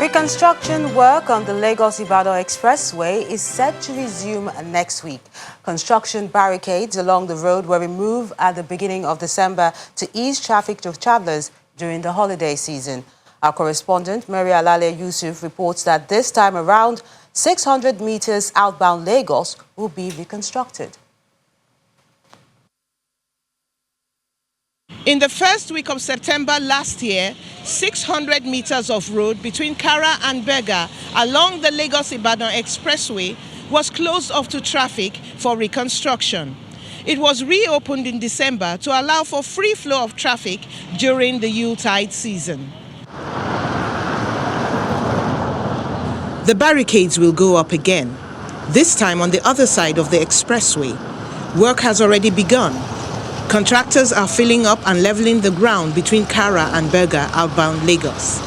Reconstruction work on the Lagos-Ibadan Expressway is set to resume next week. Construction barricades along the road were removed at the beginning of December to ease traffic to travelers during the holiday season. Our correspondent, Mary Alale Yusuf, reports that this time around, 600 meters outbound Lagos will be reconstructed. In the first week of September last year, 600 meters of road between Kara and Berger along the Lagos-Ibadan Expressway was closed off to traffic for reconstruction. It was reopened in December to allow for free flow of traffic during the Yuletide season. The barricades will go up again, this time on the other side of the expressway. Work has already begun. Contractors are filling up and leveling the ground between Kara and Berger outbound Lagos.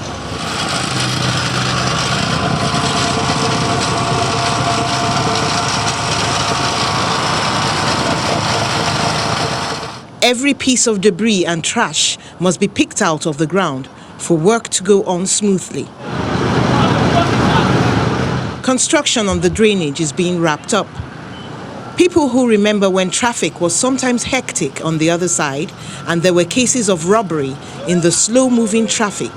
Every piece of debris and trash must be picked out of the ground for work to go on smoothly. Construction on the drainage is being wrapped up. People who remember when traffic was sometimes hectic on the other side and there were cases of robbery in the slow-moving traffic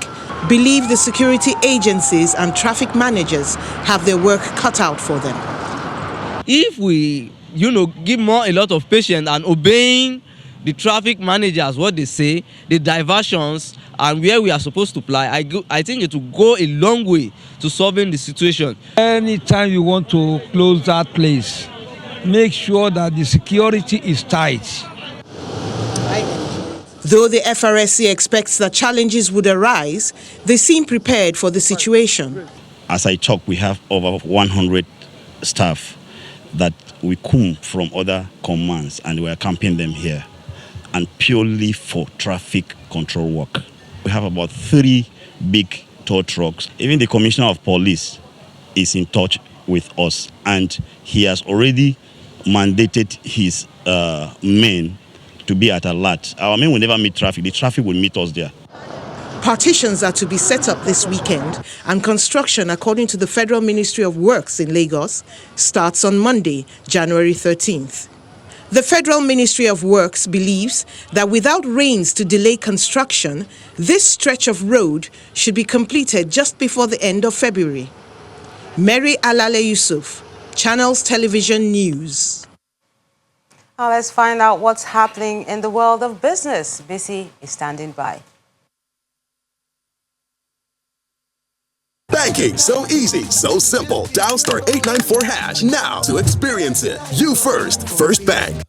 believe the security agencies and traffic managers have their work cut out for them. If we, give a lot of patience and obeying the traffic managers, what they say, the diversions and where we are supposed to apply, I think it will go a long way to solving the situation. Anytime you want to close that place, make sure that the security is tight. Though the FRSC expects that challenges would arise, they seem prepared for the situation. As I talk, we have over 100 staff that we come from other commands and we are camping them here, and purely for traffic control work. We have about 3 big tow trucks. Even the Commissioner of Police is in touch with us, and he has already mandated his men to be at alert. Our men will never meet traffic. The traffic will meet us there. Partitions are to be set up this weekend, and construction, according to the Federal Ministry of Works in Lagos, starts on Monday, January 13th. The Federal Ministry of Works believes that without rains to delay construction, this stretch of road should be completed just before the end of February. Mary Alale Yusuf, Channels Television News. Now let's find out what's happening in the world of business. Bisi is standing by. Banking so easy, so simple. Dial *894# now to experience it. You first, First Bank.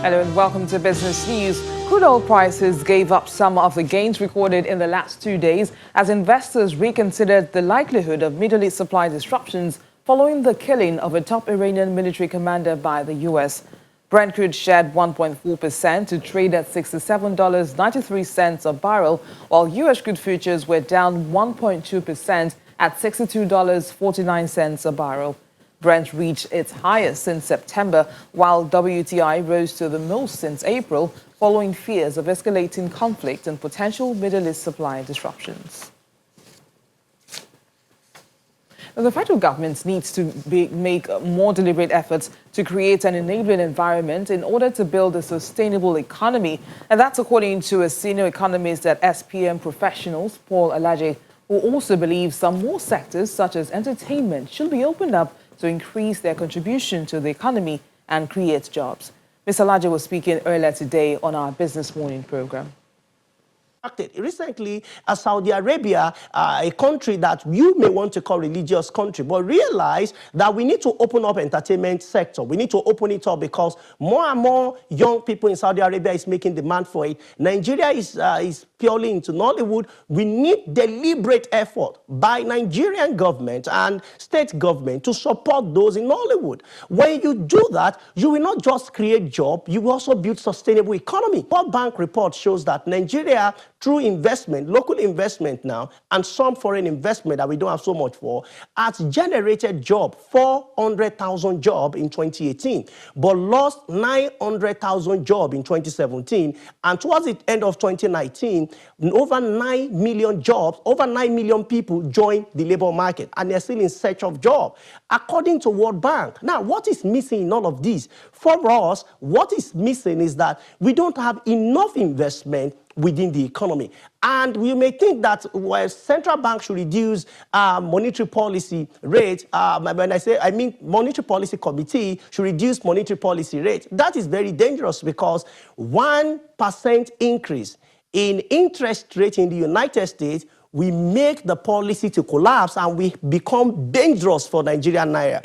Hello and welcome to Business News. Crude oil prices gave up some of the gains recorded in the last 2 days as investors reconsidered the likelihood of Middle East supply disruptions following the killing of a top Iranian military commander by the U.S. Brent crude shed 1.4% to trade at $67.93 a barrel, while U.S. crude futures were down 1.2% at $62.49 a barrel. Brent reached its highest since September, while WTI rose to the most since April, following fears of escalating conflict and potential Middle East supply disruptions. The federal government needs to make more deliberate efforts to create an enabling environment in order to build a sustainable economy. And that's according to a senior economist at SPM Professionals, Paul Alaje, who also believes some more sectors, such as entertainment, should be opened up to increase their contribution to the economy and create jobs. Ms. Alaje was speaking earlier today on our Business Morning program. Recently, Saudi Arabia, a country that you may want to call religious country, but realize that we need to open up entertainment sector. We need to open it up because more and more young people in Saudi Arabia is making demand for it. Nigeria is purely into Nollywood. We need deliberate effort by Nigerian government and state government to support those in Nollywood. When you do that, you will not just create jobs, you will also build sustainable economy. World Bank report shows that Nigeria through investment, local investment now, and some foreign investment that we don't have so much for, has generated jobs, 400,000 jobs in 2018, but lost 900,000 jobs in 2017. And towards the end of 2019, over 9 million jobs, over 9 million people joined the labor market, and they're still in search of jobs, according to World Bank. Now, what is missing in all of this? For us, what is missing is that we don't have enough investment within the economy. And we may think that while central bank should reduce monetary policy rate, when I mean monetary policy committee should reduce monetary policy rate. That is very dangerous, because 1% increase in interest rate in the United States, we make the policy to collapse and we become dangerous for Nigerian naira.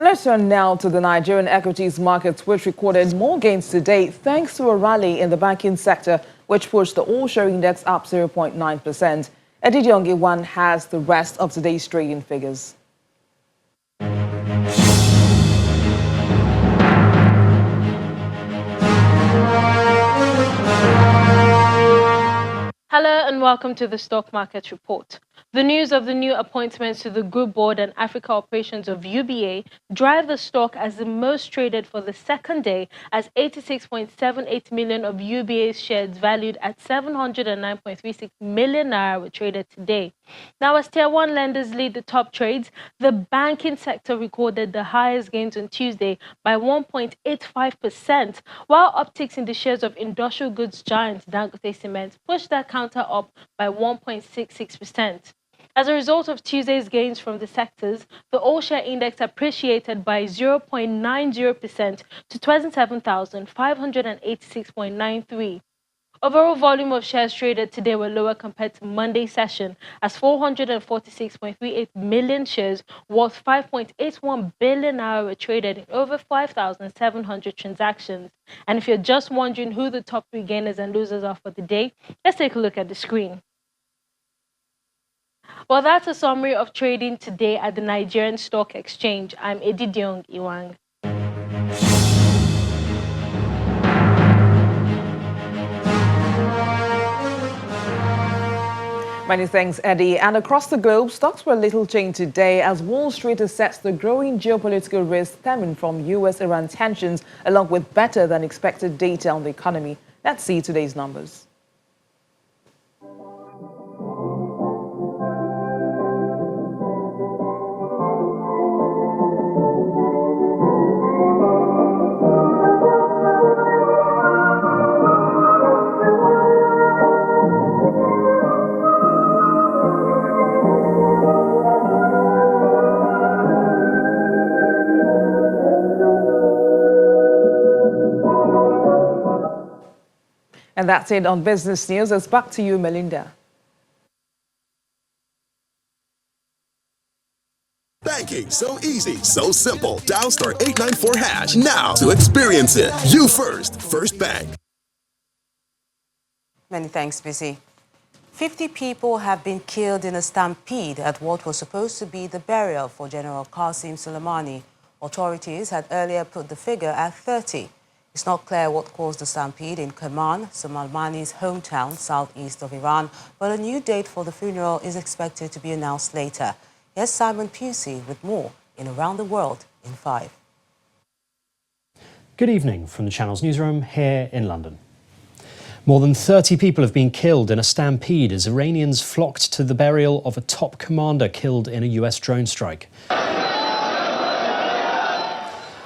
Let's turn now to the Nigerian equities markets, which recorded more gains today thanks to a rally in the banking sector, which pushed the all-share index up 0.9%. Edidiong Iwan has the rest of today's trading figures. Hello and welcome to the Stock Market Report. The news of the new appointments to the Group Board and Africa Operations of UBA drive the stock as the most traded for the second day, as 86.78 million of UBA's shares valued at 709.36 million naira were traded today. Now, as Tier 1 lenders lead the top trades, the banking sector recorded the highest gains on Tuesday by 1.85%, while upticks in the shares of industrial goods giant Dangote Cement pushed that counter up by 1.66%. As a result of Tuesday's gains from the sectors, the all-share index appreciated by 0.90% to 27,586.93. Overall volume of shares traded today were lower compared to Monday's session, as 446.38 million shares worth 5.81 billion naira were traded in over 5,700 transactions. And if you're just wondering who the top three gainers and losers are for the day, let's take a look at the screen. Well, that's a summary of trading today at the Nigerian Stock Exchange. I'm Edidiong Iwan. Many thanks, Eddie. And across the globe, stocks were little changed today as Wall Street assessed the growing geopolitical risk stemming from US-Iran tensions, along with better than expected data on the economy. Let's see today's numbers. And that's it on Business News. It's back to you, Melinda. Banking so easy, so simple. Dial star 894 hash now to experience it. You first, First Bank. Many thanks, Busy. 50 people have been killed in a stampede at what was supposed to be the burial for General Qasem Soleimani. Authorities had earlier put the figure at 30. It's not clear what caused the stampede in Kerman, Soleimani's hometown, southeast of Iran, but a new date for the funeral is expected to be announced later. Here's Simon Pusey with more in Around the World in 5. Good evening from the Channel's newsroom here in London. More than 30 people have been killed in a stampede as Iranians flocked to the burial of a top commander killed in a US drone strike.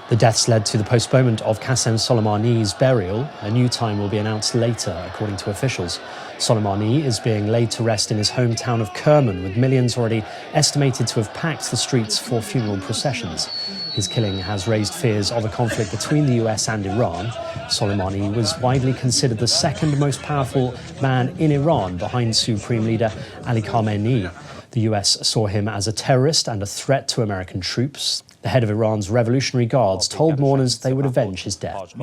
The deaths led to the postponement of Qasem Soleimani's burial. A new time will be announced later, according to officials. Soleimani is being laid to rest in his hometown of Kerman, with millions already estimated to have packed the streets for funeral processions. His killing has raised fears of a conflict between the US and Iran. Soleimani was widely considered the second most powerful man in Iran, behind Supreme Leader Ali Khamenei. The US saw him as a terrorist and a threat to American troops. The head of Iran's Revolutionary Guards told mourners they would avenge his death.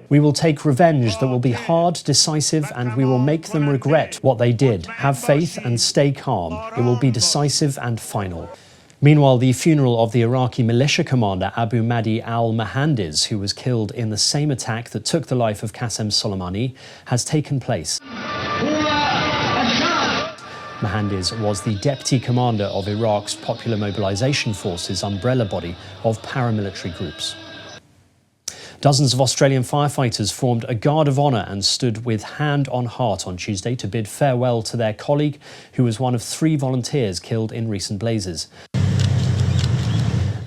We will take revenge that will be hard, decisive, and we will make them regret what they did. Have faith and stay calm. It will be decisive and final. Meanwhile, the funeral of the Iraqi militia commander Abu Mahdi al-Mohandes, who was killed in the same attack that took the life of Qasem Soleimani, has taken place. Mohandes was the deputy commander of Iraq's Popular Mobilization Forces umbrella body of paramilitary groups. Dozens of Australian firefighters formed a guard of honour and stood with hand on heart on Tuesday to bid farewell to their colleague, who was one of 3 volunteers killed in recent blazes.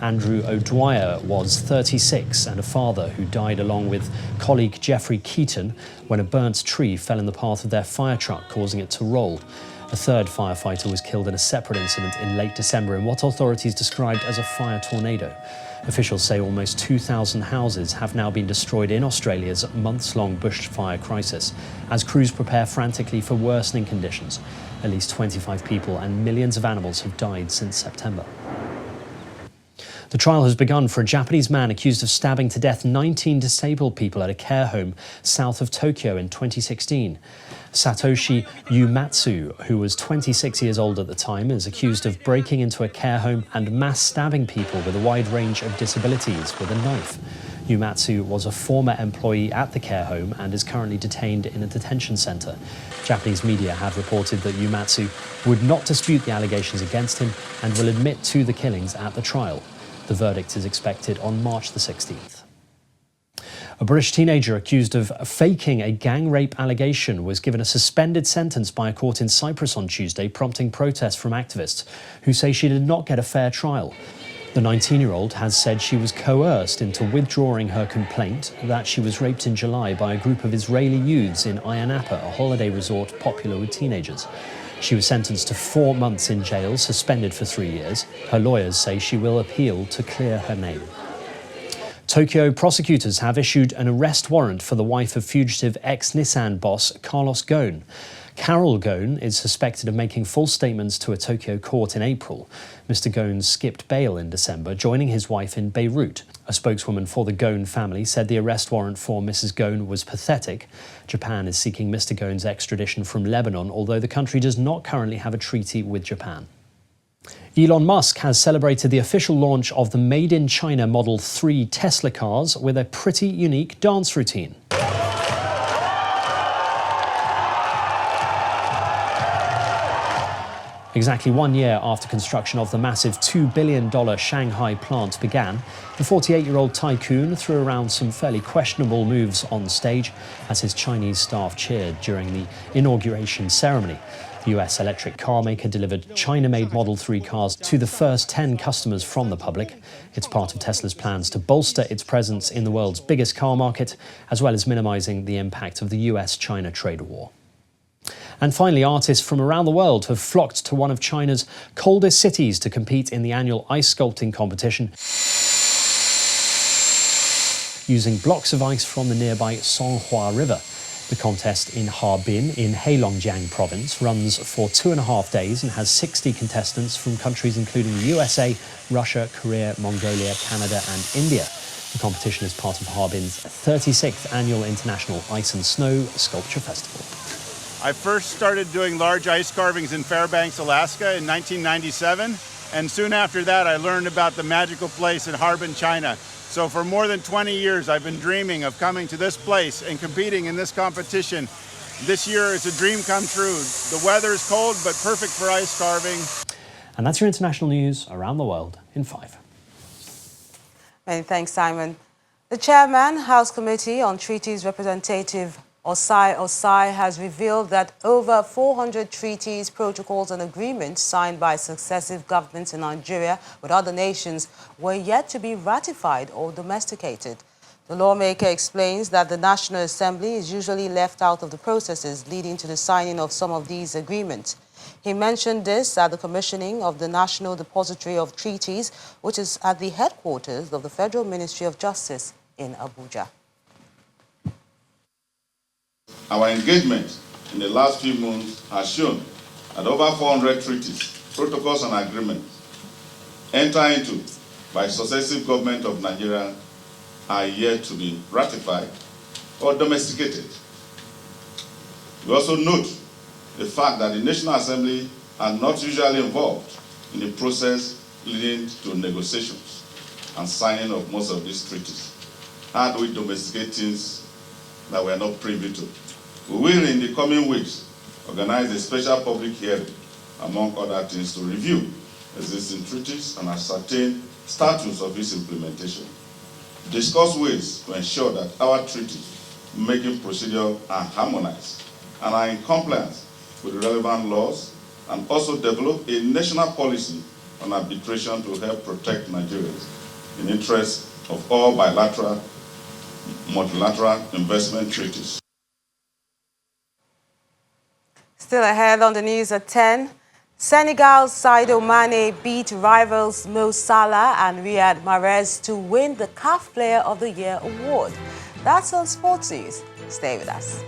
Andrew O'Dwyer was 36 and a father who died along with colleague Jeffrey Keaton when a burnt tree fell in the path of their fire truck, causing it to roll. A third firefighter was killed in a separate incident in late December in what authorities described as a fire tornado. Officials say almost 2,000 houses have now been destroyed in Australia's months-long bushfire crisis, as crews prepare frantically for worsening conditions. At least 25 people and millions of animals have died since September. The trial has begun for a Japanese man accused of stabbing to death 19 disabled people at a care home south of Tokyo in 2016. Satoshi Uematsu, who was 26 years old at the time, is accused of breaking into a care home and mass stabbing people with a wide range of disabilities with a knife. Uematsu was a former employee at the care home and is currently detained in a detention centre. Japanese media have reported that Uematsu would not dispute the allegations against him and will admit to the killings at the trial. The verdict is expected on March the 16th. A British teenager accused of faking a gang rape allegation was given a suspended sentence by a court in Cyprus on Tuesday, prompting protests from activists who say she did not get a fair trial. The 19-year-old has said she was coerced into withdrawing her complaint that she was raped in July by a group of Israeli youths in Ayia Napa, a holiday resort popular with teenagers. She was sentenced to 4 months in jail, suspended for 3 years. Her lawyers say she will appeal to clear her name. Tokyo prosecutors have issued an arrest warrant for the wife of fugitive ex-Nissan boss Carlos Ghosn. Carol Ghosn is suspected of making false statements to a Tokyo court in April. Mr. Ghosn skipped bail in December, joining his wife in Beirut. A spokeswoman for the Ghosn family said the arrest warrant for Mrs. Ghosn was pathetic. Japan is seeking Mr. Ghosn's extradition from Lebanon, although the country does not currently have a treaty with Japan. Elon Musk has celebrated the official launch of the made-in-China Model 3 Tesla cars with a pretty unique dance routine. Exactly 1 year after construction of the massive $2 billion Shanghai plant began, the 48-year-old tycoon threw around some fairly questionable moves on stage as his Chinese staff cheered during the inauguration ceremony. The US electric car maker delivered China-made Model 3 cars to the first 10 customers from the public. It's part of Tesla's plans to bolster its presence in the world's biggest car market, as well as minimizing the impact of the US-China trade war. And finally, artists from around the world have flocked to one of China's coldest cities to compete in the annual ice sculpting competition, using blocks of ice from the nearby Songhua River. The contest in Harbin in Heilongjiang province runs for 2.5 days and has 60 contestants from countries including the USA, Russia, Korea, Mongolia, Canada and India. The competition is part of Harbin's 36th annual International Ice and Snow Sculpture Festival. I first started doing large ice carvings in Fairbanks, Alaska in 1997, and soon after that I learned about the magical place in Harbin, China. So for more than 20 years I've been dreaming of coming to this place and competing in this competition. This year it's a dream come true. The weather is cold but perfect for ice carving. And that's your international news around the world in 5. Many thanks, Simon. The chairman, House Committee on Treaties, Representative Osai has revealed that over 400 treaties, protocols and agreements signed by successive governments in Nigeria with other nations were yet to be ratified or domesticated. The lawmaker explains that the National Assembly is usually left out of the processes leading to the signing of some of these agreements. He mentioned this at the commissioning of the National Depository of Treaties, which is at the headquarters of the Federal Ministry of Justice in Abuja. Our engagement in the last few months has shown that over 400 treaties, protocols and agreements entered into by successive governments of Nigeria are yet to be ratified or domesticated. We also note the fact that the National Assembly are not usually involved in the process leading to negotiations and signing of most of these treaties. How do we domesticate things that we are not privy to? We will, in the coming weeks, organize a special public hearing, among other things, to review existing treaties and ascertain status of its implementation. Discuss ways to ensure that our treaties making procedure are harmonized and are in compliance with the relevant laws, and also develop a national policy on arbitration to help protect Nigerians in interest of all bilateral, multilateral investment treaties. Still ahead on the news at 10, Senegal's Sadio Mane beat rivals Mo Salah and Riyad Mahrez to win the CAF Player of the Year award. That's on Sports News. Stay with us.